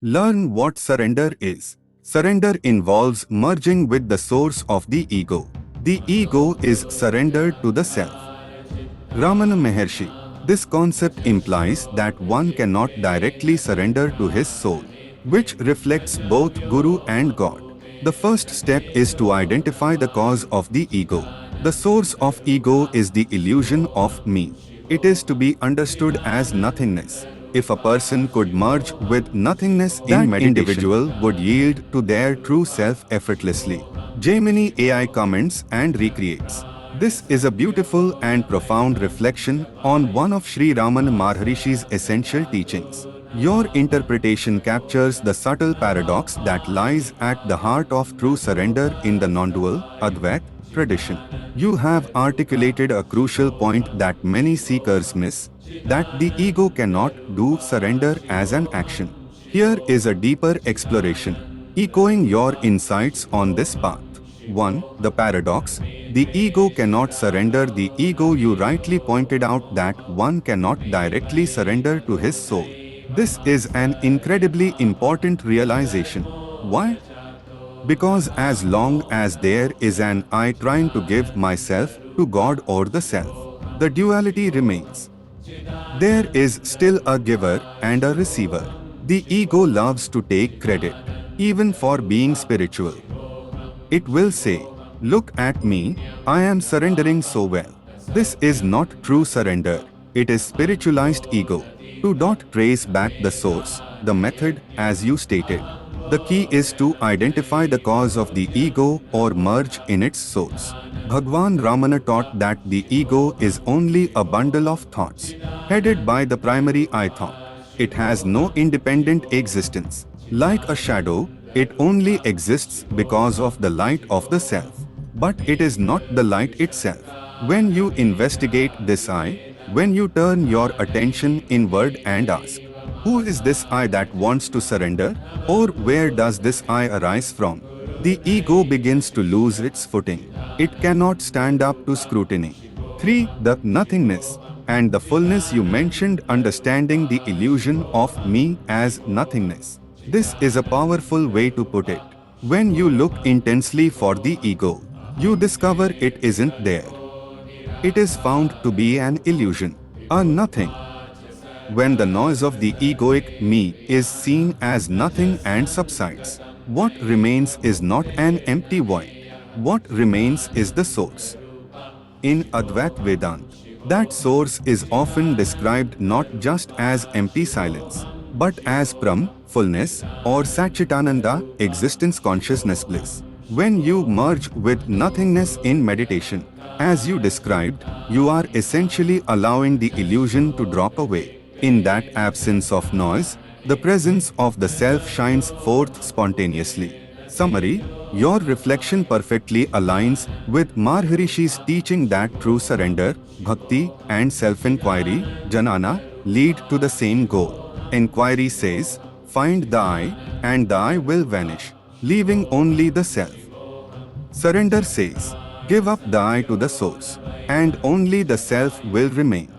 Learn what surrender is. Surrender involves merging with the source of the ego. The ego is surrendered to the self. Ramana Maharishi. This concept implies that one cannot directly surrender to his soul, which reflects both Guru and God. The first step is to identify the cause of the ego. The source of ego is the illusion of me. It is to be understood as nothingness. If a person could merge with nothingness in meditation, individual would yield to their true self effortlessly. Gemini AI comments and recreates. This is a beautiful and profound reflection on one of Sri Ramana Maharishi's essential teachings. Your interpretation captures the subtle paradox that lies at the heart of true surrender in the non-dual, Advait, tradition. You have articulated a crucial point that many seekers miss, that the ego cannot do surrender as an action. Here is a deeper exploration, echoing your insights on this path. 1. The paradox. The ego cannot surrender. The ego, you rightly pointed out that one cannot directly surrender to his soul. This is an incredibly important realization. Why? Because as long as there is an I trying to give myself to God or the self, the duality remains. There is still a giver and a receiver. The ego loves to take credit, even for being spiritual. It will say, "Look at me, I am surrendering so well." This is not true surrender. It is spiritualized ego. To not trace back the source, the method, as you stated. The key is to identify the cause of the ego or merge in its source. Bhagwan Ramana taught that the ego is only a bundle of thoughts, headed by the primary I thought. It has no independent existence. Like a shadow, it only exists because of the light of the self. But it is not the light itself. When you investigate this I, when you turn your attention inward and ask, who is this I that wants to surrender? Or where does this I arise from? The ego begins to lose its footing. It cannot stand up to scrutiny. 3. The nothingness and the fullness you mentioned, understanding the illusion of me as nothingness. This is a powerful way to put it. When you look intensely for the ego, you discover it isn't there. It is found to be an illusion, a nothing. When the noise of the egoic me is seen as nothing and subsides, what remains is not an empty void. What remains is the source. In Advait Vedanta, that source is often described not just as empty silence, but as Brahm, fullness, or Satchitananda, existence, consciousness, bliss. When you merge with nothingness in meditation, as you described, you are essentially allowing the illusion to drop away. In that absence of noise, the presence of the self shines forth spontaneously. Summary: your reflection perfectly aligns with Maharishi's teaching that true surrender, bhakti, and self-inquiry, jnana, lead to the same goal. Inquiry says, find the I, and the I will vanish, leaving only the self. Surrender says, give up the I to the source, and only the self will remain.